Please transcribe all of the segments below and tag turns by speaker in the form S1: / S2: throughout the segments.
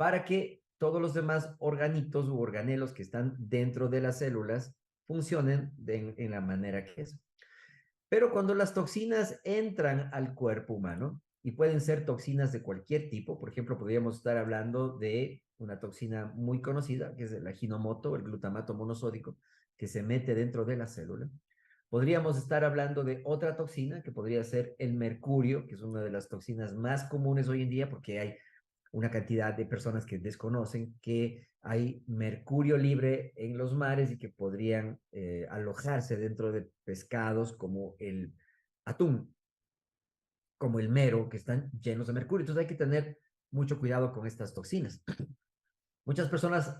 S1: para que todos los demás organitos u organelos que están dentro de las células funcionen en la manera que es. Pero cuando las toxinas entran al cuerpo humano, y pueden ser toxinas de cualquier tipo, por ejemplo, podríamos estar hablando de una toxina muy conocida, que es el aginomoto, el glutamato monosódico, que se mete dentro de la célula. Podríamos estar hablando de otra toxina, que podría ser el mercurio, que es una de las toxinas más comunes hoy en día, porque hay una cantidad de personas que desconocen que hay mercurio libre en los mares y que podrían alojarse dentro de pescados como el atún, como el mero, que están llenos de mercurio. Entonces hay que tener mucho cuidado con estas toxinas. Muchas personas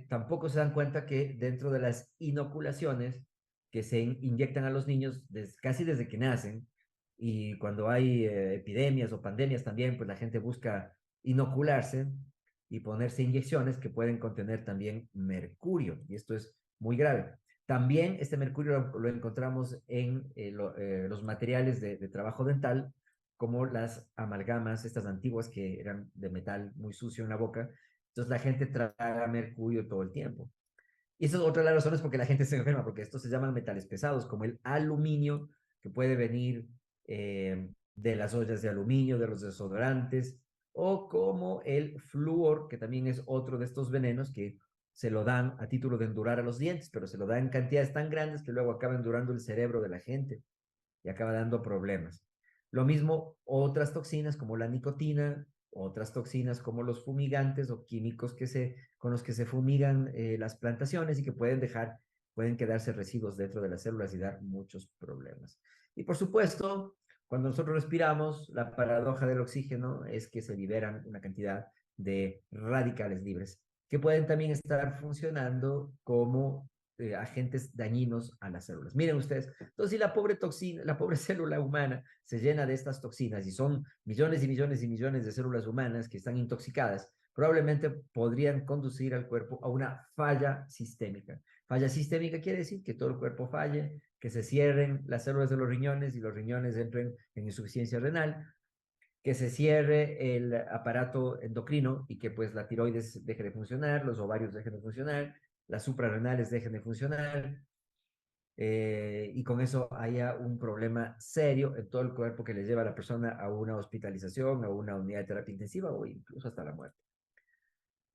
S1: tampoco se dan cuenta que dentro de las inoculaciones que se inyectan a los niños casi desde que nacen, y cuando hay epidemias o pandemias también, pues la gente busca inocularse y ponerse inyecciones que pueden contener también mercurio, y esto es muy grave. También este mercurio lo encontramos en los materiales de trabajo dental, como las amalgamas, estas antiguas que eran de metal muy sucio en la boca. Entonces la gente traga mercurio todo el tiempo. Y esa es otra de las razones por que la gente se enferma, porque estos se llaman metales pesados, como el aluminio, que puede venir de las ollas de aluminio, de los desodorantes, o como el flúor, que también es otro de estos venenos que se lo dan a título de endurar a los dientes, pero se lo dan en cantidades tan grandes que luego acaba endurando el cerebro de la gente y acaba dando problemas. Lo mismo otras toxinas como la nicotina, otras toxinas como los fumigantes o químicos con los que se fumigan las plantaciones y que pueden quedarse residuos dentro de las células y dar muchos problemas. Y por supuesto, cuando nosotros respiramos, la paradoja del oxígeno es que se liberan una cantidad de radicales libres que pueden también estar funcionando como agentes dañinos a las células. Miren ustedes, entonces si la pobre toxina, la pobre célula humana se llena de estas toxinas y son millones y millones y millones de células humanas que están intoxicadas, probablemente podrían conducir al cuerpo a una falla sistémica. Falla sistémica quiere decir que todo el cuerpo falle, que se cierren las células de los riñones y los riñones entren en insuficiencia renal, que se cierre el aparato endocrino y que pues la tiroides deje de funcionar, los ovarios dejen de funcionar, las suprarrenales dejen de funcionar, y con eso haya un problema serio en todo el cuerpo que le lleva a la persona a una hospitalización, a una unidad de terapia intensiva o incluso hasta la muerte.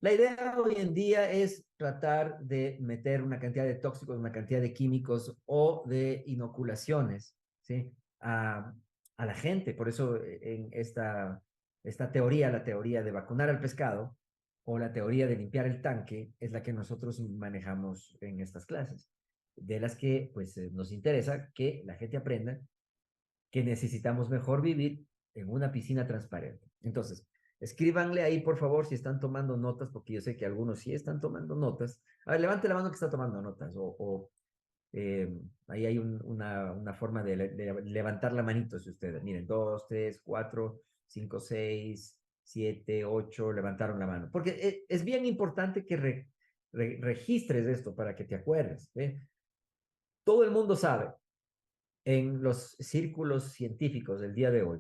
S1: La idea hoy en día es tratar de meter una cantidad de tóxicos, una cantidad de químicos o de inoculaciones, ¿sí? A la gente. Por eso en esta teoría, la teoría de vacunar al pescado o la teoría de limpiar el tanque, es la que nosotros manejamos en estas clases, de las que pues nos interesa que la gente aprenda que necesitamos mejor vivir en una piscina transparente. Entonces, escríbanle ahí, por favor, si están tomando notas, porque yo sé que algunos sí están tomando notas. A ver, levante la mano que está tomando notas, ahí hay una forma de levantar la manito, si ustedes, miren, 2, 3, 4, 5, 6, 7, 8, levantaron la mano. Porque es bien importante que registres esto para que te acuerdes. ¿Eh? Todo el mundo sabe en los círculos científicos del día de hoy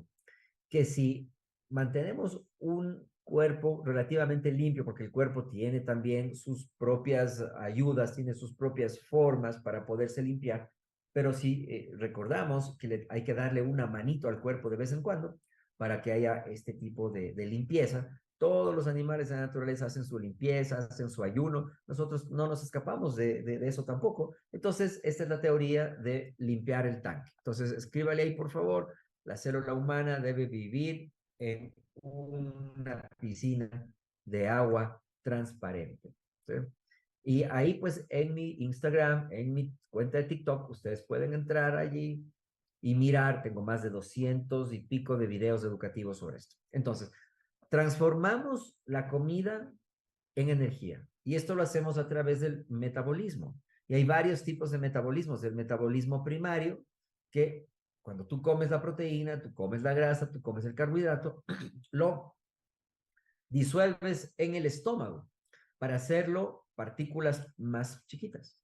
S1: que si mantenemos un cuerpo relativamente limpio, porque el cuerpo tiene también sus propias ayudas, tiene sus propias formas para poderse limpiar, pero si recordamos que hay que darle una manito al cuerpo de vez en cuando para que haya este tipo de limpieza. Todos los animales de la naturaleza hacen su limpieza, hacen su ayuno. Nosotros no nos escapamos de eso tampoco. Entonces, esta es la teoría de limpiar el tanque. Entonces, escríbale ahí, por favor. La célula humana debe vivir en una piscina de agua transparente. ¿Sí? Y ahí, pues, en mi Instagram, en mi cuenta de TikTok, ustedes pueden entrar allí y mirar. Tengo más de 200 y pico de videos educativos sobre esto. Entonces, transformamos la comida en energía. Y esto lo hacemos a través del metabolismo. Y hay varios tipos de metabolismos. El metabolismo primario, que cuando tú comes la proteína, tú comes la grasa, tú comes el carbohidrato, lo disuelves en el estómago para hacerlo partículas más chiquitas.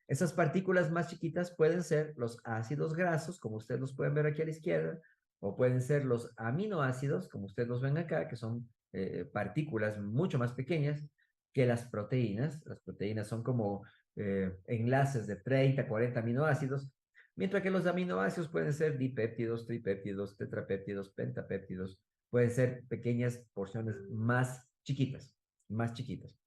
S1: Esas partículas más chiquitas pueden ser los ácidos grasos, como ustedes los pueden ver aquí a la izquierda, o pueden ser los aminoácidos, como ustedes los ven acá, que son partículas mucho más pequeñas que las proteínas. Las proteínas son como enlaces de 30, 40 aminoácidos, mientras que los aminoácidos pueden ser dipéptidos, tripéptidos, tetrapéptidos, pentapéptidos, pueden ser pequeñas porciones más chiquitas, más chiquitas.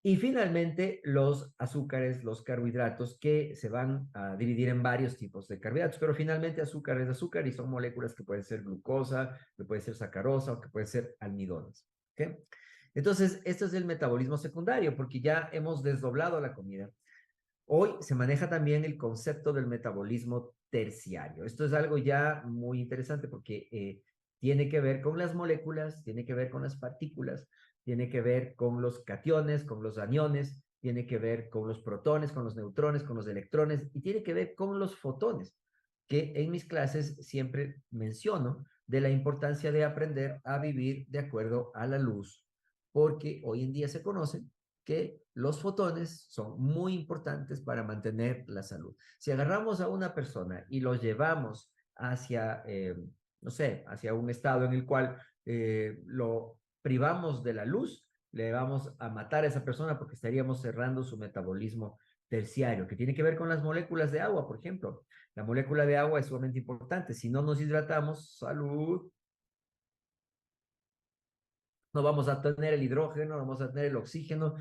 S1: Y finalmente, los azúcares, los carbohidratos, que se van a dividir en varios tipos de carbohidratos, pero finalmente azúcar es azúcar y son moléculas que pueden ser glucosa, que pueden ser sacarosa o que pueden ser almidones. ¿Okay? Entonces, esto es el metabolismo secundario, porque ya hemos desdoblado la comida. Hoy se maneja también el concepto del metabolismo terciario. Esto es algo ya muy interesante porque tiene que ver con las moléculas, tiene que ver con las partículas, tiene que ver con los cationes, con los aniones, tiene que ver con los protones, con los neutrones, con los electrones y tiene que ver con los fotones, que en mis clases siempre menciono de la importancia de aprender a vivir de acuerdo a la luz, porque hoy en día se conoce que los fotones son muy importantes para mantener la salud. Si agarramos a una persona y lo llevamos hacia, no sé, hacia un estado en el cual lo privamos de la luz, le vamos a matar a esa persona porque estaríamos cerrando su metabolismo terciario, que tiene que ver con las moléculas de agua, por ejemplo. La molécula de agua es sumamente importante. Si no nos hidratamos, salud, no vamos a tener el hidrógeno, no vamos a tener el oxígeno,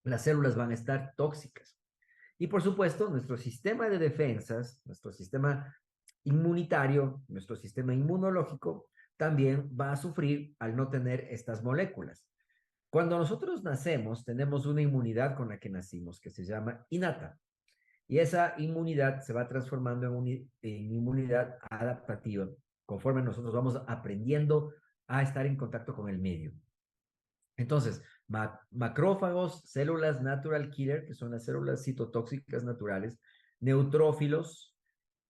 S1: las células van a estar tóxicas. Y por supuesto, nuestro sistema de defensas, nuestro sistema inmunitario, nuestro sistema inmunológico, también va a sufrir al no tener estas moléculas. Cuando nosotros nacemos, tenemos una inmunidad con la que nacimos, que se llama innata. Y esa inmunidad se va transformando en inmunidad adaptativa, conforme nosotros vamos aprendiendo a estar en contacto con el medio. Entonces, macrófagos, células natural killer, que son las células citotóxicas naturales, neutrófilos,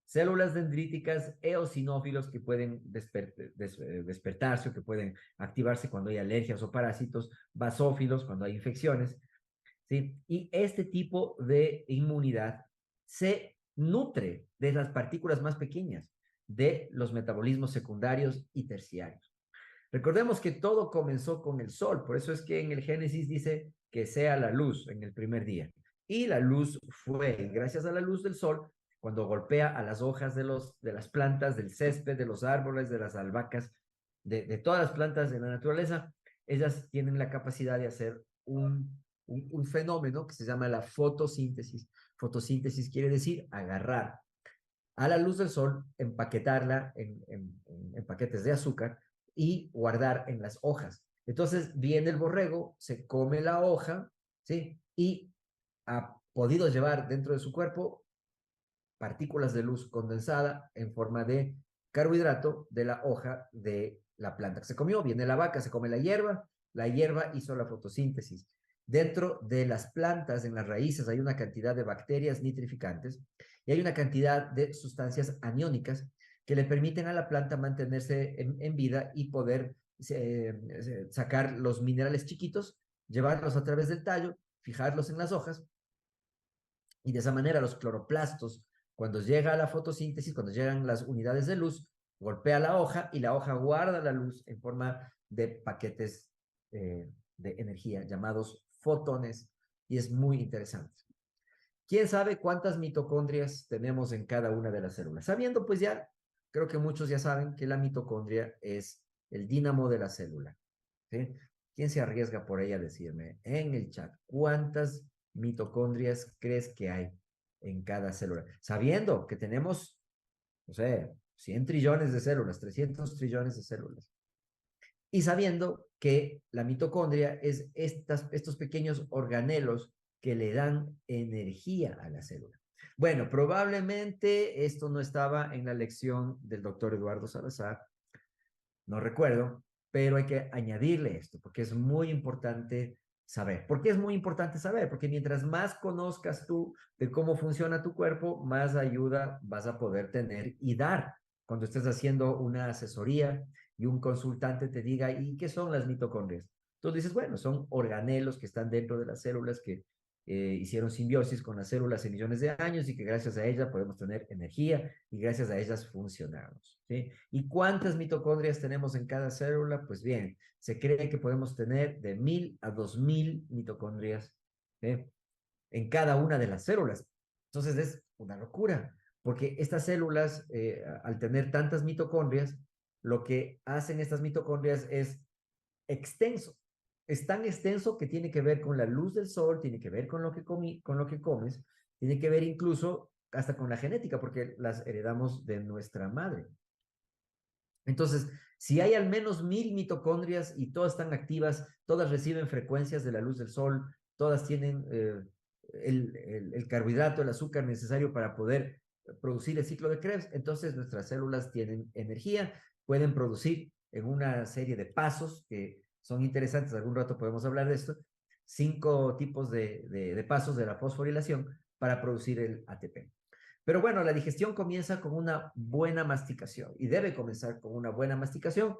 S1: células dendríticas, eosinófilos que pueden despertarse o que pueden activarse cuando hay alergias o parásitos, basófilos cuando hay infecciones, ¿sí? Y este tipo de inmunidad se nutre de las partículas más pequeñas, de los metabolismos secundarios y terciarios. Recordemos que todo comenzó con el sol, por eso es que en el Génesis dice que sea la luz en el primer día. Y la luz fue, gracias a la luz del sol, cuando golpea a las hojas de las plantas, del césped, de los árboles, de las albahacas, de todas las plantas de la naturaleza, ellas tienen la capacidad de hacer un fenómeno que se llama la fotosíntesis. Fotosíntesis quiere decir agarrar a la luz del sol, empaquetarla en paquetes de azúcar y guardar en las hojas. Entonces viene el borrego, se come la hoja, ¿sí? Y ha podido llevar dentro de su cuerpo partículas de luz condensada en forma de carbohidrato de la hoja de la planta que se comió. Viene la vaca, se come la hierba hizo la fotosíntesis. Dentro de las plantas, en las raíces, hay una cantidad de bacterias nitrificantes y hay una cantidad de sustancias aniónicas que le permiten a la planta mantenerse en vida y poder sacar los minerales chiquitos, llevarlos a través del tallo, fijarlos en las hojas y de esa manera los cloroplastos, cuando llega a la fotosíntesis, cuando llegan las unidades de luz, golpea la hoja y la hoja guarda la luz en forma de paquetes de energía llamados fotones y es muy interesante. ¿Quién sabe cuántas mitocondrias tenemos en cada una de las células? Sabiendo, pues ya, creo que muchos ya saben que la mitocondria es el dínamo de la célula. ¿Sí? ¿Quién se arriesga por ahí a decirme en el chat cuántas mitocondrias crees que hay en cada célula? Sabiendo que tenemos, no sé, 100 trillones de células, 300 trillones de células. Y sabiendo que la mitocondria es estos pequeños organelos que le dan energía a la célula. Bueno, probablemente esto no estaba en la lección del doctor Eduardo Salazar, no recuerdo, pero hay que añadirle esto porque es muy importante saber. ¿Por qué es muy importante saber? Porque mientras más conozcas tú de cómo funciona tu cuerpo, más ayuda vas a poder tener y dar cuando estés haciendo una asesoría y un consultante te diga, ¿y qué son las mitocondrias? Tú dices, bueno, son organelos que están dentro de las células que hicieron simbiosis con las células en millones de años y que gracias a ella podemos tener energía y gracias a ellas funcionamos, ¿sí? ¿Y cuántas mitocondrias tenemos en cada célula? Pues bien, se cree que podemos tener de 1000 a 2000 mitocondrias, ¿sí?, en cada una de las células. Entonces es una locura, porque estas células, al tener tantas mitocondrias, lo que hacen estas mitocondrias es extenso. Es tan extenso que tiene que ver con la luz del sol, tiene que ver con lo que con lo que comes, tiene que ver incluso hasta con la genética, porque las heredamos de nuestra madre. Entonces, si hay al menos 1000 mitocondrias y todas están activas, todas reciben frecuencias de la luz del sol, todas tienen el carbohidrato, el azúcar necesario para poder producir el ciclo de Krebs, entonces nuestras células tienen energía, pueden producir en una serie de pasos que son interesantes, algún rato podemos hablar de esto, 5 tipos de pasos de la fosforilación para producir el ATP. Pero bueno, la digestión comienza con una buena masticación y debe comenzar con una buena masticación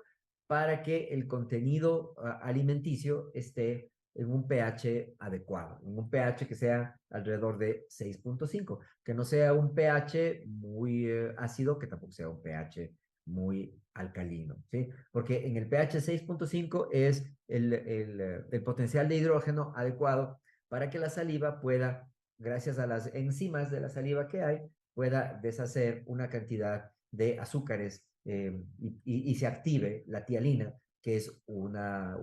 S1: para que el contenido alimenticio esté en un pH adecuado, en un pH que sea alrededor de 6.5, que no sea un pH muy ácido, que tampoco sea un pH muy alcalino, ¿sí? Porque en el pH 6.5 es el potencial de hidrógeno adecuado para que la saliva pueda, gracias a las enzimas de la saliva que hay, pueda deshacer una cantidad de azúcares y se active la tialina, que es una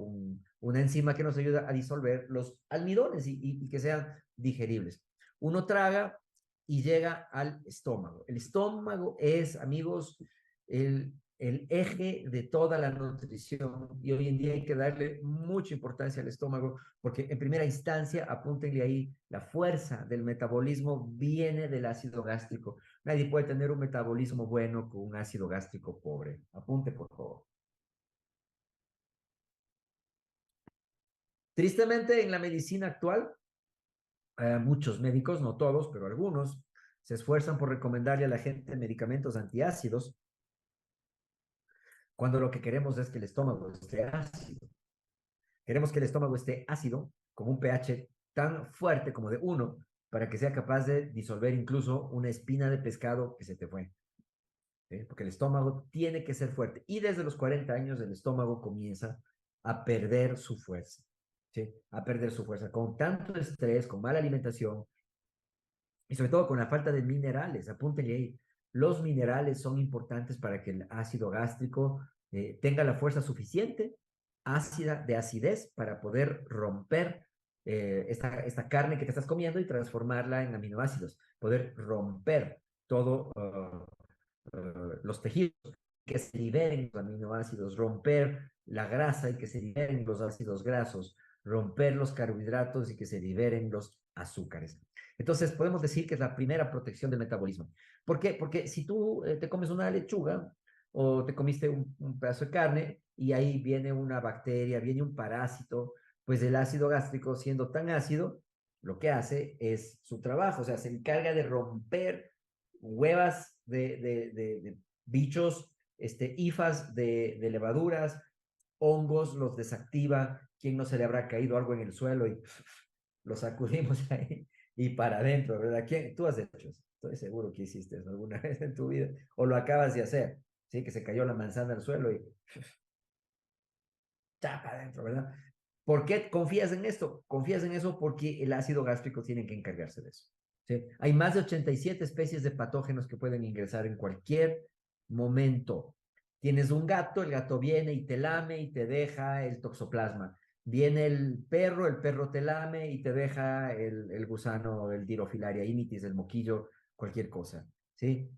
S1: enzima que nos ayuda a disolver los almidones y que sean digeribles. Uno traga y llega al estómago. El estómago es, amigos, el eje de toda la nutrición y hoy en día hay que darle mucha importancia al estómago porque en primera instancia, apúntenle ahí, la fuerza del metabolismo viene del ácido gástrico. Nadie puede tener un metabolismo bueno con un ácido gástrico pobre. Apunte, por favor. Tristemente, en la medicina actual, muchos médicos, no todos, pero algunos, se esfuerzan por recomendarle a la gente medicamentos antiácidos cuando lo que queremos es que el estómago esté ácido. Queremos que el estómago esté ácido, con un pH tan fuerte como de 1, para que sea capaz de disolver incluso una espina de pescado que se te fue. ¿Sí? Porque el estómago tiene que ser fuerte. Y desde los 40 años el estómago comienza a perder su fuerza. ¿Sí? A perder su fuerza. Con tanto estrés, con mala alimentación y sobre todo con la falta de minerales. Apúntenle ahí. Los minerales son importantes para que el ácido gástrico tenga la fuerza suficiente ácida de acidez para poder romper esta carne que te estás comiendo y transformarla en aminoácidos, poder romper todo los tejidos, que se liberen los aminoácidos, romper la grasa y que se liberen los ácidos grasos, romper los carbohidratos y que se liberen los azúcares. Entonces, podemos decir que es la primera protección del metabolismo. ¿Por qué? Porque si tú te comes una lechuga o te comiste un pedazo de carne y ahí viene una bacteria, viene un parásito, pues el ácido gástrico, siendo tan ácido, lo que hace es su trabajo, o sea, se encarga de romper huevas de bichos, hifas de levaduras, hongos, los desactiva. ¿Quién no se le habrá caído algo en el suelo y lo sacudimos ahí y para adentro, ¿verdad? ¿Quién? Tú has hecho eso. Estoy seguro que hiciste eso alguna vez en tu vida o lo acabas de hacer, ¿sí? Que se cayó la manzana al suelo y chapa adentro, ¿verdad? ¿Por qué confías en esto? Confías en eso porque el ácido gástrico tiene que encargarse de eso. ¿Sí? Hay más de 87 especies de patógenos que pueden ingresar en cualquier momento. Tienes un gato, el gato viene y te lame y te deja el toxoplasma. Viene el perro te lame y te deja el gusano, el Dirofilaria imitis, el moquillo, cualquier cosa. ¿Sí?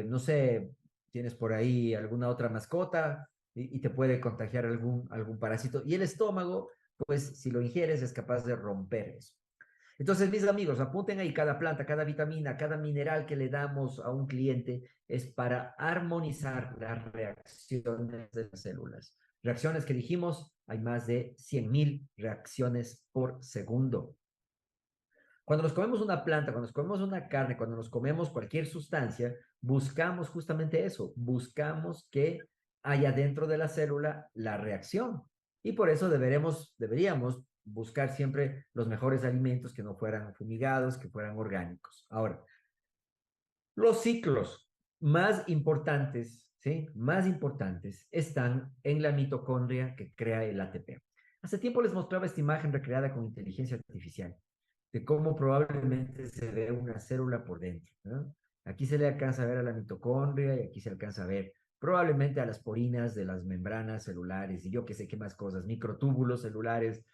S1: No sé, tienes por ahí alguna otra mascota y te puede contagiar algún parásito. Y el estómago, pues si lo ingieres, es capaz de romper eso. Entonces, mis amigos, apunten ahí cada planta, cada vitamina, cada mineral que le damos a un cliente es para armonizar las reacciones de las células. Reacciones que dijimos, hay más de 100.000 reacciones por segundo. Cuando nos comemos una planta, cuando nos comemos una carne, cuando nos comemos cualquier sustancia, buscamos justamente eso, buscamos que haya dentro de la célula la reacción. Y por eso deberíamos buscar siempre los mejores alimentos que no fueran fumigados, que fueran orgánicos. Ahora, los ciclos más importantes, ¿sí? Más importantes están en la mitocondria que crea el ATP. Hace tiempo les mostraba esta imagen recreada con inteligencia artificial de cómo probablemente se ve una célula por dentro, ¿no? Aquí se le alcanza a ver a la mitocondria y aquí se alcanza a ver probablemente a las porinas de las membranas celulares y yo que sé qué más cosas, microtúbulos celulares,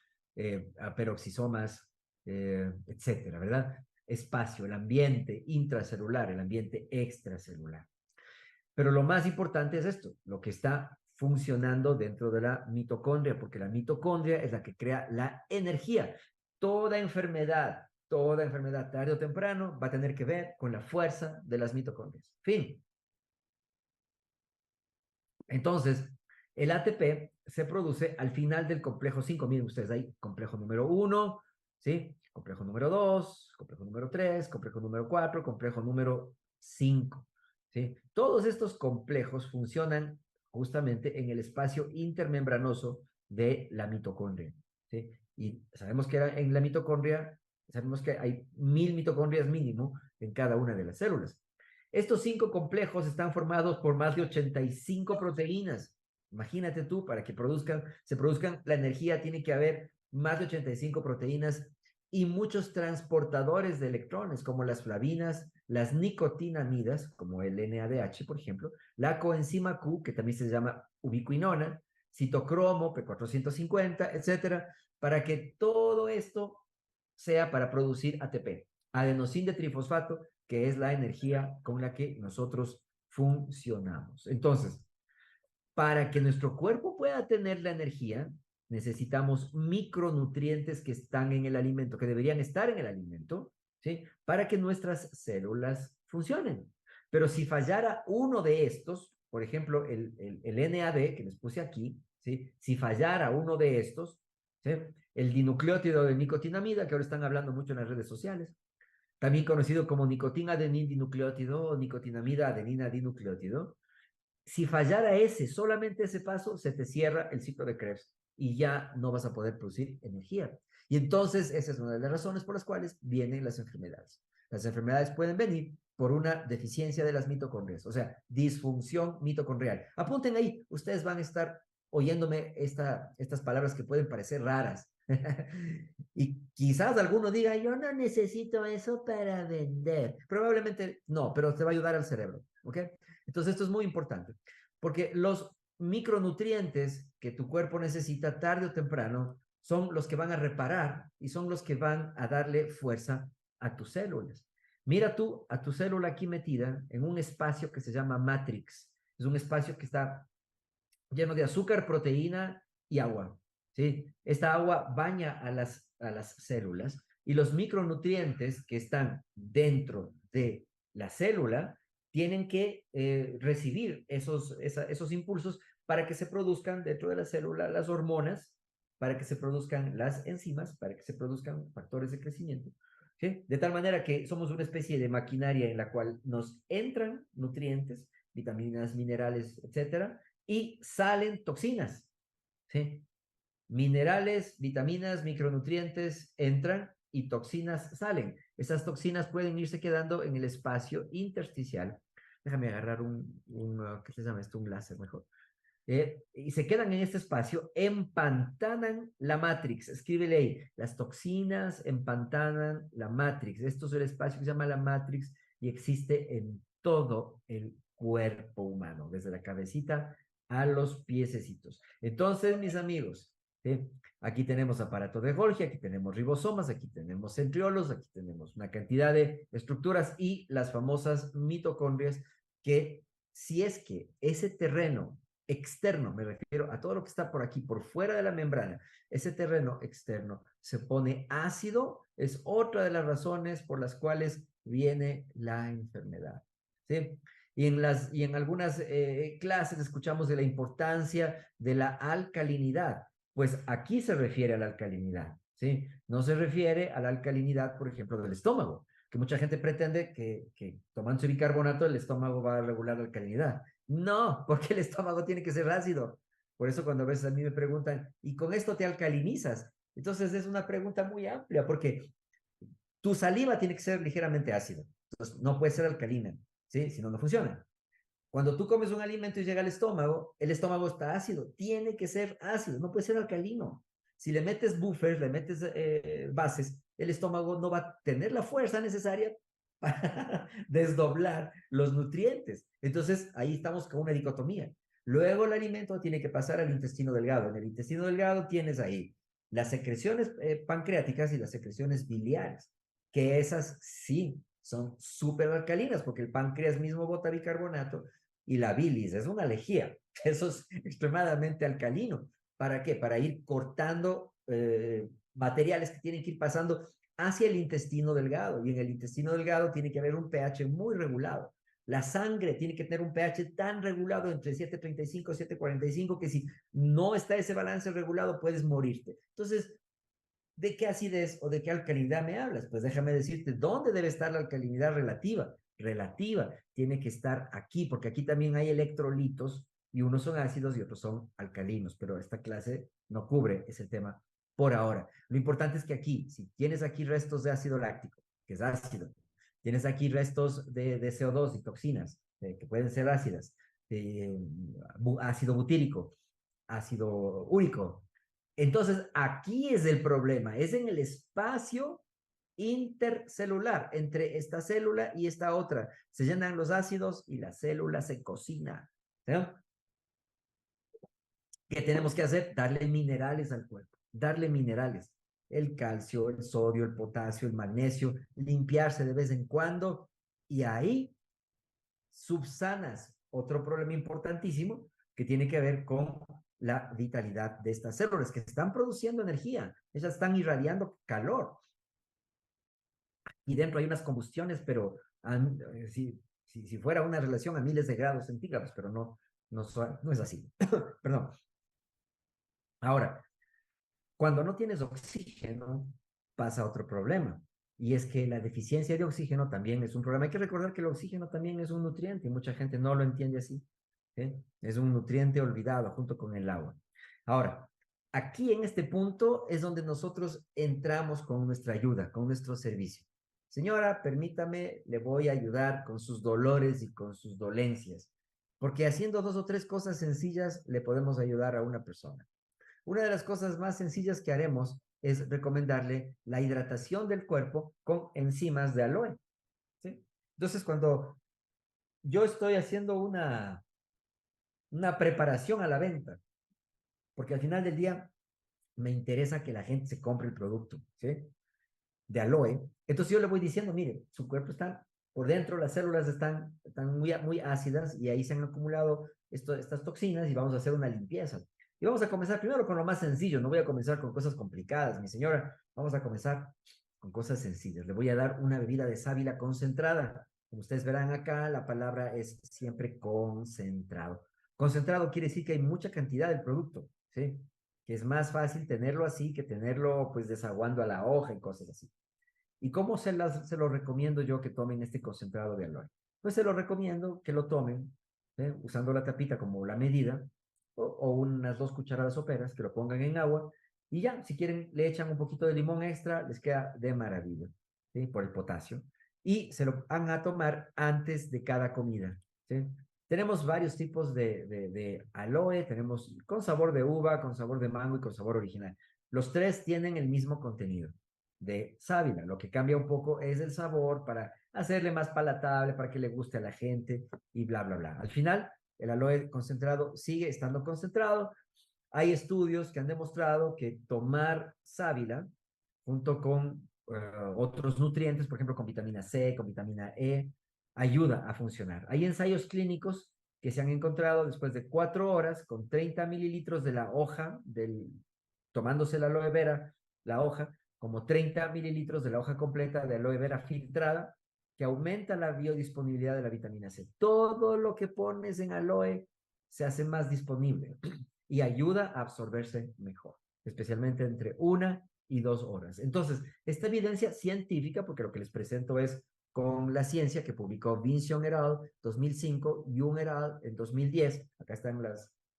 S1: a peroxisomas, etcétera, ¿verdad? Espacio, el ambiente intracelular, el ambiente extracelular. Pero lo más importante es esto, lo que está funcionando dentro de la mitocondria, porque la mitocondria es la que crea la energía. Toda enfermedad tarde o temprano va a tener que ver con la fuerza de las mitocondrias. Fin. Entonces, el ATP se produce al final del complejo 5. Miren ustedes ahí, complejo número 1, ¿sí? Complejo número 2, complejo número 3, complejo número 4, complejo número 5, ¿sí? Todos estos complejos funcionan justamente en el espacio intermembranoso de la mitocondria, ¿sí? Y sabemos que en la mitocondria, sabemos que hay 1000 mitocondrias mínimo en cada una de las células. Estos 5 complejos están formados por más de 85 proteínas. Imagínate tú, para que se produzcan la energía, tiene que haber más de 85 proteínas y muchos transportadores de electrones, como las flavinas, las nicotinamidas, como el NADH, por ejemplo, la coenzima Q, que también se llama ubiquinona, citocromo, P450, etcétera, para que todo esto sea para producir ATP, adenosín de trifosfato, que es la energía con la que nosotros funcionamos. Entonces, para que nuestro cuerpo pueda tener la energía, necesitamos micronutrientes que están en el alimento, que deberían estar en el alimento, ¿sí? Para que nuestras células funcionen. Pero si fallara uno de estos, por ejemplo, el NAD que les puse aquí, ¿sí? Si fallara uno de estos, ¿sí? El dinucleótido de nicotinamida, que ahora están hablando mucho en las redes sociales, también conocido como nicotina adenin dinucleótido o nicotinamida adenina dinucleótido. Si fallara ese, solamente ese paso, se te cierra el ciclo de Krebs y ya no vas a poder producir energía. Y entonces esa es una de las razones por las cuales vienen las enfermedades. Las enfermedades pueden venir por una deficiencia de las mitocondrias, o sea, disfunción mitocondrial. Apunten ahí, ustedes van a estar oyéndome estas palabras que pueden parecer raras. Y quizás alguno diga, yo no necesito eso para vender. Probablemente no, pero te va a ayudar al cerebro, ¿ok? Entonces esto es muy importante, porque los micronutrientes que tu cuerpo necesita tarde o temprano son los que van a reparar y son los que van a darle fuerza a tus células. Mira tú a tu célula aquí metida en un espacio que se llama matrix. Es un espacio que está lleno de azúcar, proteína y agua. ¿Sí? Esta agua baña a las células y los micronutrientes que están dentro de la célula tienen que recibir esos impulsos para que se produzcan dentro de la célula las hormonas, para que se produzcan las enzimas, para que se produzcan factores de crecimiento. ¿Sí? De tal manera que somos una especie de maquinaria en la cual nos entran nutrientes, vitaminas, minerales, etcétera, y salen toxinas, ¿sí? Minerales, vitaminas, micronutrientes entran y toxinas salen. Esas toxinas pueden irse quedando en el espacio intersticial. Déjame agarrar ¿qué se llama esto? Un láser mejor. Y se quedan en este espacio, empantanan la matrix. Escríbele ahí, las toxinas empantanan la matrix. Esto es el espacio que se llama la matrix y existe en todo el cuerpo humano, desde la cabecita a los piececitos. Entonces, mis amigos, ¿sí? Aquí tenemos aparato de Golgi, aquí tenemos ribosomas, aquí tenemos centriolos, aquí tenemos una cantidad de estructuras y las famosas mitocondrias que si es que ese terreno externo, me refiero a todo lo que está por aquí, por fuera de la membrana, ese terreno externo se pone ácido, es otra de las razones por las cuales viene la enfermedad. ¿Sí? Y en algunas clases escuchamos de la importancia de la alcalinidad. Pues aquí se refiere a la alcalinidad, ¿sí? No se refiere a la alcalinidad, por ejemplo, del estómago, que mucha gente pretende que tomando bicarbonato el estómago va a regular la alcalinidad. No, porque el estómago tiene que ser ácido. Por eso cuando a veces a mí me preguntan, ¿y con esto te alcalinizas? Entonces es una pregunta muy amplia porque tu saliva tiene que ser ligeramente ácida. Entonces no puede ser alcalina, ¿sí? Si no, no funciona. Cuando tú comes un alimento y llega al estómago, el estómago está ácido, tiene que ser ácido, no puede ser alcalino. Si le metes buffers, le metes bases, el estómago no va a tener la fuerza necesaria para desdoblar los nutrientes. Entonces, ahí estamos con una dicotomía. Luego el alimento tiene que pasar al intestino delgado. En el intestino delgado tienes ahí las secreciones pancreáticas y las secreciones biliares, que esas sí son súper alcalinas, porque el páncreas mismo bota bicarbonato y la bilis es una lejía. Eso es extremadamente alcalino. ¿Para qué? Para ir cortando materiales que tienen que ir pasando hacia el intestino delgado. Y en el intestino delgado tiene que haber un pH muy regulado. La sangre tiene que tener un pH tan regulado entre 7.35 y 7.45 que si no está ese balance regulado puedes morirte. Entonces, ¿de qué acidez o de qué alcalinidad me hablas? Pues déjame decirte, ¿dónde debe estar la alcalinidad relativa? Relativa, tiene que estar aquí, porque aquí también hay electrolitos y unos son ácidos y otros son alcalinos, pero esta clase no cubre ese tema por ahora. Lo importante es que aquí, si tienes aquí restos de ácido láctico, que es ácido, tienes aquí restos de CO2 y toxinas, que pueden ser ácidas, ácido butírico, ácido úrico, entonces, aquí es el problema, es en el espacio intercelular entre esta célula y esta otra. Se llenan los ácidos y la célula se cocina. ¿Sí? ¿Qué tenemos que hacer? Darle minerales al cuerpo, darle minerales. El calcio, el sodio, el potasio, el magnesio, limpiarse de vez en cuando y ahí subsanas otro problema importantísimo que tiene que ver con la vitalidad de estas células que están produciendo energía, ellas están irradiando calor y dentro hay unas combustiones, pero si fuera una relación a miles de grados centígrados, pero no es así. Perdón. Ahora, cuando no tienes oxígeno, pasa otro problema. Y es que la deficiencia de oxígeno también es un problema. Hay que recordar que el oxígeno también es un nutriente y mucha gente no lo entiende así. ¿Sí? Es un nutriente olvidado junto con el agua. Ahora, aquí en este punto es donde nosotros entramos con nuestra ayuda, con nuestro servicio. Señora, permítame, le voy a ayudar con sus dolores y con sus dolencias, porque haciendo dos o tres cosas sencillas le podemos ayudar a una persona. Una de las cosas más sencillas que haremos es recomendarle la hidratación del cuerpo con enzimas de aloe. ¿Sí? Entonces, cuando yo estoy haciendo una preparación a la venta, porque al final del día me interesa que la gente se compre el producto, ¿sí? De aloe. Entonces yo le voy diciendo, mire, su cuerpo está por dentro, las células están muy ácidas y ahí se han acumulado estas toxinas y vamos a hacer una limpieza. Y vamos a comenzar primero con lo más sencillo, no voy a comenzar con cosas complicadas, mi señora, vamos a comenzar con cosas sencillas. Le voy a dar una bebida de sábila concentrada. Como ustedes verán acá, la palabra es siempre concentrado. Concentrado quiere decir que hay mucha cantidad del producto, ¿sí? Que es más fácil tenerlo así que tenerlo pues desaguando a la hoja y cosas así. ¿Y cómo se lo recomiendo yo que tomen este concentrado de aloe? Pues se lo recomiendo que lo tomen usando la tapita como la medida o unas 2 cucharadas soperas que lo pongan en agua y ya, si quieren le echan un poquito de limón extra, les queda de maravilla, ¿sí? Por el potasio. Y se lo van a tomar antes de cada comida, ¿sí? Tenemos varios tipos de aloe, tenemos con sabor de uva, con sabor de mango y con sabor original. Los tres tienen el mismo contenido de sábila. Lo que cambia un poco es el sabor para hacerle más palatable, para que le guste a la gente y bla, bla, bla. Al final, el aloe concentrado sigue estando concentrado. Hay estudios que han demostrado que tomar sábila junto con otros nutrientes, por ejemplo, con vitamina C, con vitamina E, ayuda a funcionar. Hay ensayos clínicos que se han encontrado después de 4 horas con 30 mililitros de la hoja, tomándose la aloe vera, la hoja, como 30 mililitros de la hoja completa de aloe vera filtrada, que aumenta la biodisponibilidad de la vitamina C. Todo lo que pones en aloe se hace más disponible y ayuda a absorberse mejor, especialmente entre 1 y 2 horas. Entonces, esta evidencia científica, porque lo que les presento es con la ciencia que publicó Vincent et al. 2005, Jung et al. En 2010, acá están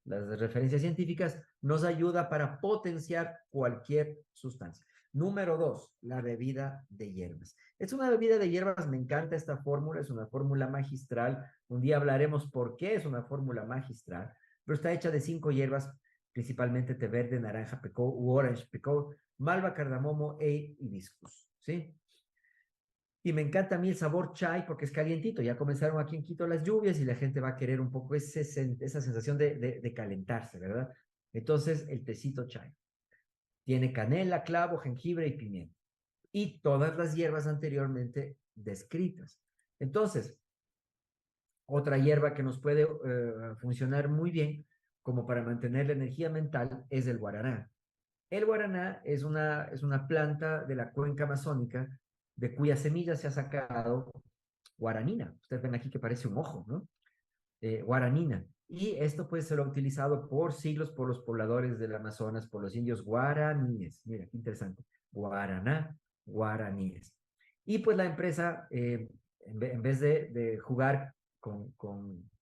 S1: las referencias científicas, nos ayuda para potenciar cualquier sustancia. Número 2, la bebida de hierbas. Es una bebida de hierbas, me encanta esta fórmula, es una fórmula magistral. Un día hablaremos por qué es una fórmula magistral, pero está hecha de 5 hierbas, principalmente té verde, naranja picot u orange picot, malva, cardamomo e hibiscus, ¿sí? Y me encanta a mí el sabor chai porque es calientito. Ya comenzaron aquí en Quito las lluvias y la gente va a querer un poco esa sensación de calentarse, ¿verdad? Entonces, el tecito chai. Tiene canela, clavo, jengibre y pimienta. Y todas las hierbas anteriormente descritas. Entonces, otra hierba que nos puede funcionar muy bien como para mantener la energía mental es el guaraná. El guaraná es una planta de la cuenca amazónica de cuyas semillas se ha sacado guaranina. Ustedes ven aquí que parece un ojo, ¿no? Guaranina. Y esto pues se lo ha utilizado por siglos por los pobladores del Amazonas, por los indios guaraníes. Mira, qué interesante. Guaraná, guaraníes. Y pues la empresa, en vez de jugar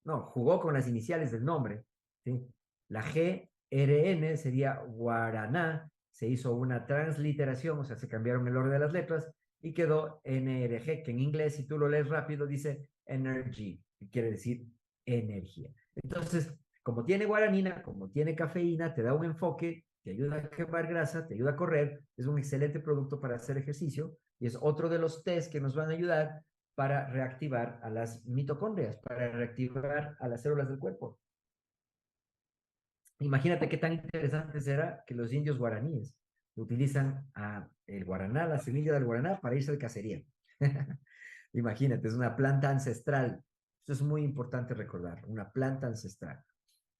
S1: no, jugó con las iniciales del nombre, ¿sí? La GRN sería Guaraná, se hizo una transliteración, o sea, se cambiaron el orden de las letras y quedó NRG, que en inglés, si tú lo lees rápido, dice energy, que quiere decir energía. Entonces, como tiene guaranina, como tiene cafeína, te da un enfoque, te ayuda a quemar grasa, te ayuda a correr, es un excelente producto para hacer ejercicio y es otro de los test que nos van a ayudar para reactivar a las mitocondrias, para reactivar a las células del cuerpo. Imagínate qué tan interesante será que los indios guaraníes utilizan el guaraná, la semilla del guaraná, para irse de cacería. Imagínate, es una planta ancestral. Esto es muy importante recordar, una planta ancestral.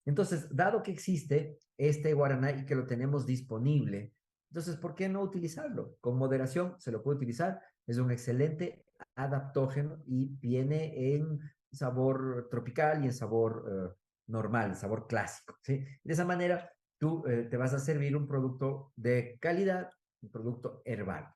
S1: Entonces, dado que existe este guaraná y que lo tenemos disponible, entonces, ¿por qué no utilizarlo? Con moderación se lo puede utilizar. Es un excelente adaptógeno y viene en sabor tropical y en sabor normal, sabor clásico, ¿sí? De esa manera, tú te vas a servir un producto de calidad, un producto herbal.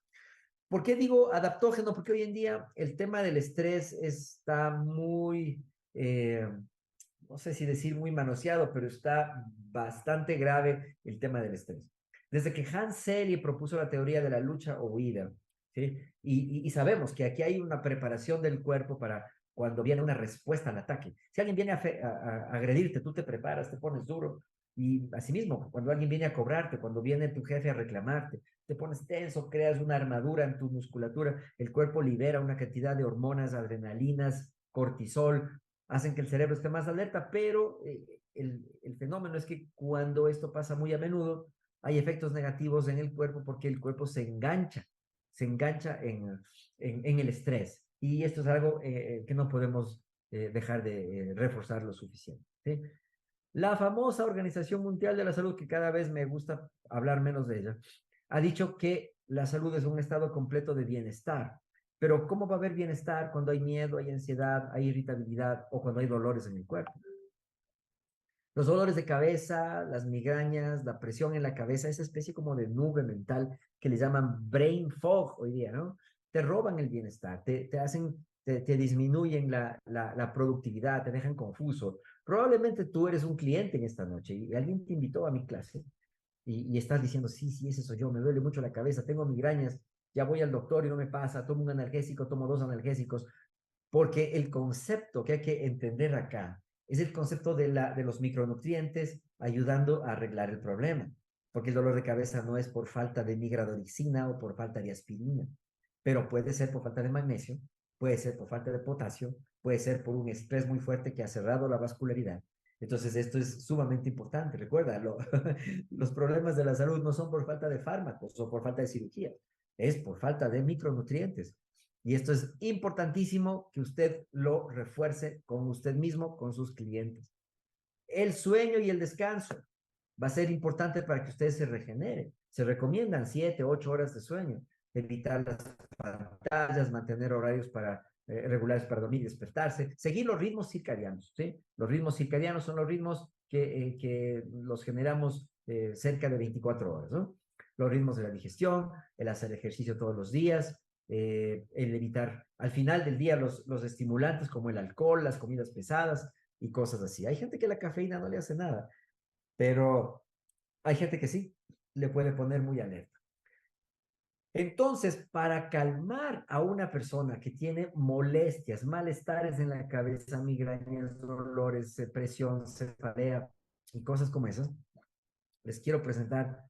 S1: ¿Por qué digo adaptógeno? Porque hoy en día el tema del estrés está muy, no sé si decir muy manoseado, pero está bastante grave el tema del estrés. Desde que Hans Selye propuso la teoría de la lucha o huida, ¿sí? Y sabemos que aquí hay una preparación del cuerpo para cuando viene una respuesta al ataque. Si alguien viene a agredirte, tú te preparas, te pones duro. Y asimismo, cuando alguien viene a cobrarte, cuando viene tu jefe a reclamarte, te pones tenso, creas una armadura en tu musculatura, el cuerpo libera una cantidad de hormonas, adrenalinas, cortisol, hacen que el cerebro esté más alerta, pero el fenómeno es que cuando esto pasa muy a menudo, hay efectos negativos en el cuerpo porque el cuerpo se engancha en el estrés. Y esto es algo que no podemos dejar de reforzar lo suficiente. ¿Sí? La famosa Organización Mundial de la Salud, que cada vez me gusta hablar menos de ella, ha dicho que la salud es un estado completo de bienestar. Pero ¿cómo va a haber bienestar cuando hay miedo, hay ansiedad, hay irritabilidad o cuando hay dolores en el cuerpo? Los dolores de cabeza, las migrañas, la presión en la cabeza, esa especie como de nube mental que le llaman brain fog hoy día, ¿no? Te roban el bienestar, te disminuyen la productividad, te dejan confuso. Probablemente tú eres un cliente en esta noche y alguien te invitó a mi clase y estás diciendo, sí, sí, ese soy yo, me duele mucho la cabeza, tengo migrañas, ya voy al doctor y no me pasa, tomo un analgésico, tomo 2 analgésicos, porque el concepto que hay que entender acá es el concepto de los micronutrientes ayudando a arreglar el problema, porque el dolor de cabeza no es por falta de migradorixina o por falta de aspirina, pero puede ser por falta de magnesio, puede ser por falta de potasio, puede ser por un estrés muy fuerte que ha cerrado la vascularidad. Entonces, esto es sumamente importante. Recuerda, los problemas de la salud no son por falta de fármacos o por falta de cirugía, es por falta de micronutrientes. Y esto es importantísimo que usted lo refuerce con usted mismo, con sus clientes. El sueño y el descanso va a ser importante para que usted se regenere. Se recomiendan 7, 8 horas de sueño, evitar las pantallas, mantener horarios regulares para dormir y despertarse, seguir los ritmos circadianos, ¿sí? Los ritmos circadianos son los ritmos que los generamos cerca de 24 horas, ¿no? Los ritmos de la digestión, el hacer ejercicio todos los días, el evitar al final del día los estimulantes como el alcohol, las comidas pesadas y cosas así. Hay gente que la cafeína no le hace nada, pero hay gente que sí le puede poner muy alerta. Entonces, para calmar a una persona que tiene molestias, malestares en la cabeza, migrañas, dolores, presión, cefalea y cosas como esas, les quiero presentar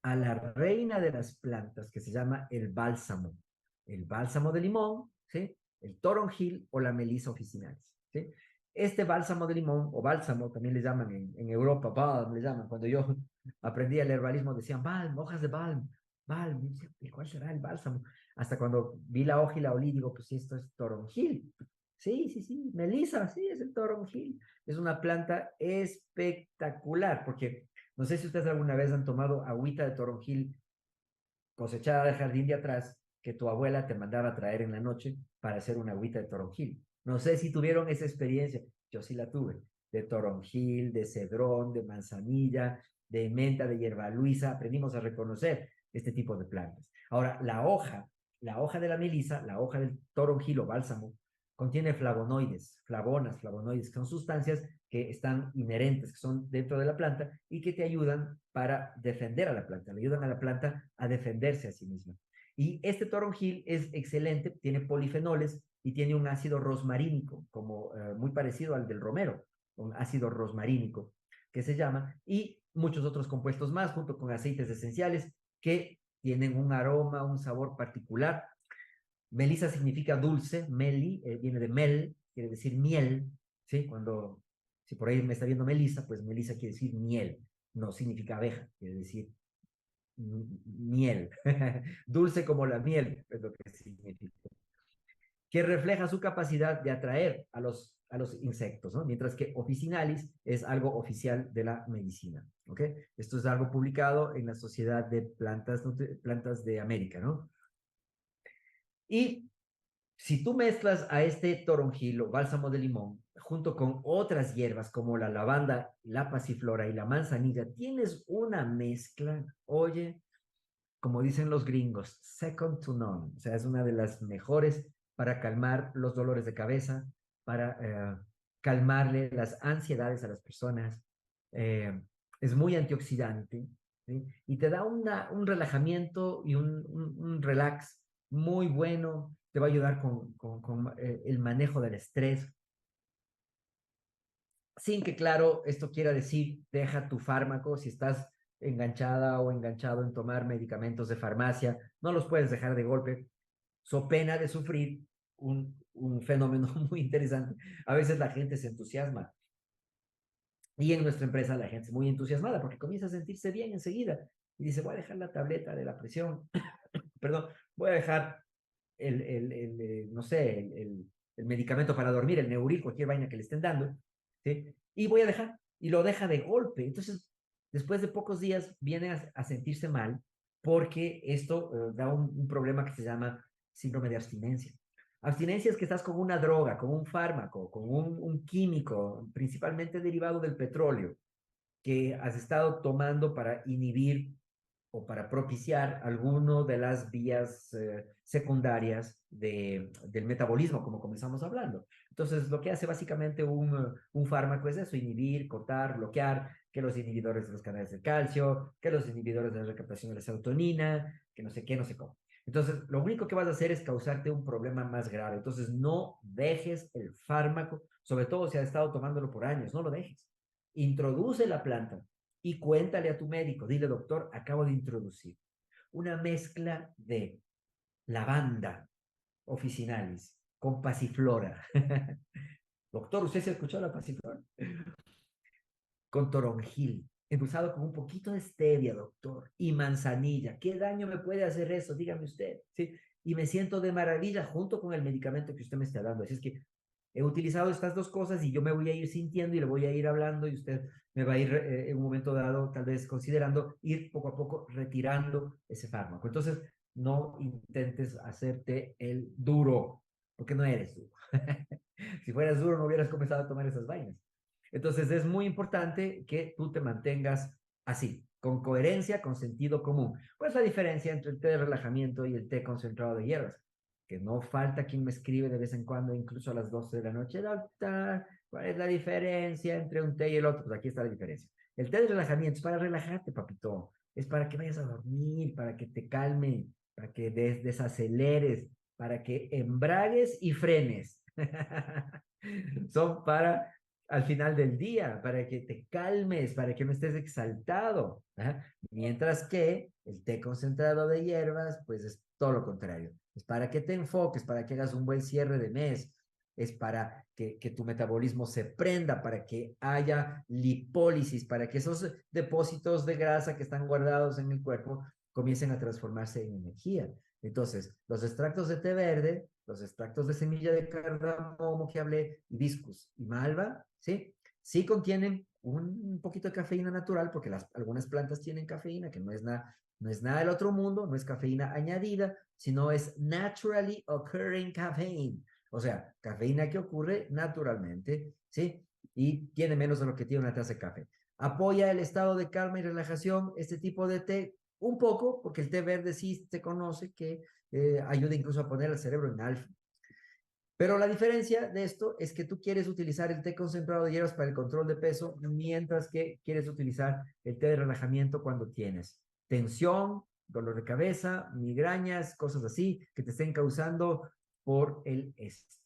S1: a la reina de las plantas que se llama el bálsamo de limón, ¿sí? El toronjil o la melisa officinalis, ¿sí? Este bálsamo de limón o bálsamo también le llaman en Europa, balm le llaman. Cuando yo aprendí el herbalismo decían balm, hojas de balm, balm. Y decía, ¿y cuál será el bálsamo? Hasta cuando vi la hoja y la olí, digo, pues sí, esto es toronjil. Sí, sí, sí, melisa, sí, es el toronjil. Es una planta espectacular porque no sé si ustedes alguna vez han tomado agüita de toronjil cosechada del jardín de atrás que tu abuela te mandaba a traer en la noche para hacer una agüita de toronjil. No sé si tuvieron esa experiencia. Yo sí la tuve. De toronjil, de cedrón, de manzanilla, de menta, de hierba luisa. Aprendimos a reconocer este tipo de plantas. Ahora, la hoja de la melisa, la hoja del toronjil o bálsamo, contiene flavonoides, flavonoides, que son sustancias que están inherentes, que son dentro de la planta y que te ayudan para defender a la planta, le ayudan a la planta a defenderse a sí misma. Y este toronjil es excelente, tiene polifenoles y tiene un ácido rosmarínico, como muy parecido al del romero, un ácido rosmarínico que se llama, y muchos otros compuestos más, junto con aceites esenciales que tienen un aroma, un sabor particular. Melisa significa dulce, meli, viene de mel, quiere decir miel, ¿sí? Si por ahí me está viendo Melisa, pues Melisa quiere decir miel, no significa abeja, quiere decir miel. Dulce como la miel, es lo que significa. Que refleja su capacidad de atraer a los insectos, ¿no? Mientras que officinalis es algo oficial de la medicina, ¿ok? Esto es algo publicado en la Sociedad de Plantas de América, ¿no? Y si tú mezclas a este toronjil o bálsamo de limón junto con otras hierbas como la lavanda, la pasiflora y la manzanilla, tienes una mezcla, oye, como dicen los gringos, second to none. O sea, es una de las mejores para calmar los dolores de cabeza, para calmarle las ansiedades a las personas. Eh, es muy antioxidante, ¿sí? Y te da un relajamiento y un relax muy bueno. Te va a ayudar con el manejo del estrés. Sin que, claro, esto quiera decir, deja tu fármaco si estás enganchada o enganchado en tomar medicamentos de farmacia, no los puedes dejar de golpe, so pena de sufrir un fenómeno muy interesante. A veces la gente se entusiasma y en nuestra empresa la gente es muy entusiasmada porque comienza a sentirse bien enseguida y dice, voy a dejar la tableta de la presión, perdón, voy a dejar no sé, el medicamento para dormir, el Neuril, cualquier vaina que le estén dando, ¿sí? Y voy a dejar, y lo deja de golpe. Entonces, después de pocos días, viene a sentirse mal porque esto da un problema que se llama síndrome de abstinencia. Abstinencia es que estás con una droga, con un fármaco, con un químico, principalmente derivado del petróleo, que has estado tomando para inhibir o para propiciar alguno de las vías secundarias del metabolismo, como comenzamos hablando. Entonces, lo que hace básicamente un fármaco es eso, inhibir, cortar, bloquear, que los inhibidores de los canales de calcio, que los inhibidores de la recaptación de la serotonina, que no sé qué, no sé cómo. Entonces, lo único que vas a hacer es causarte un problema más grave. Entonces, no dejes el fármaco, sobre todo si has estado tomándolo por años, no lo dejes. Introduce la planta y cuéntale a tu médico, dile, doctor, acabo de introducir una mezcla de lavanda officinalis con pasiflora. Doctor, ¿usted se ha escuchado la pasiflora? Con toronjil, endulzado con un poquito de stevia, doctor, y manzanilla. ¿Qué daño me puede hacer eso? Dígame usted, ¿sí? Y me siento de maravilla junto con el medicamento que usted me está dando. Así es que he utilizado estas dos cosas y yo me voy a ir sintiendo y le voy a ir hablando y usted me va a ir en un momento dado, tal vez considerando ir poco a poco retirando ese fármaco. Entonces, no intentes hacerte el duro, porque no eres duro. Si fueras duro, no hubieras comenzado a tomar esas vainas. Entonces, es muy importante que tú te mantengas así, con coherencia, con sentido común. ¿Cuál es la diferencia entre el té de relajamiento y el té concentrado de hierbas? Que no falta quien me escribe de vez en cuando, incluso a las 12 de la noche, doctor, ¿cuál es la diferencia entre un té y el otro? Pues aquí está la diferencia. El té de relajamiento es para relajarte, papito. Es para que vayas a dormir, para que te calme, para que desaceleres, para que embragues y frenes. Son para al final del día, para que te calmes, para que no estés exaltado. ¿Ah? Mientras que el té concentrado de hierbas, pues es todo lo contrario. Es para que te enfoques, para que hagas un buen cierre de mes, es para que tu metabolismo se prenda, para que haya lipólisis, para que esos depósitos de grasa que están guardados en el cuerpo comiencen a transformarse en energía. Entonces, los extractos de té verde, los extractos de semilla de cardamomo que hablé, hibiscus y malva, ¿sí? Sí contienen un poquito de cafeína natural, porque algunas plantas tienen cafeína, que no es nada del otro mundo, no es cafeína añadida, sino es naturally occurring caffeine. O sea, cafeína que ocurre naturalmente, ¿sí? Y tiene menos de lo que tiene una taza de café. Apoya el estado de calma y relajación, este tipo de té, un poco, porque el té verde sí se conoce que ayuda incluso a poner el cerebro en alfa. Pero la diferencia de esto es que tú quieres utilizar el té concentrado de hierbas para el control de peso, mientras que quieres utilizar el té de relajamiento cuando tienes tensión, dolor de cabeza, migrañas, cosas así que te estén causando por el estrés.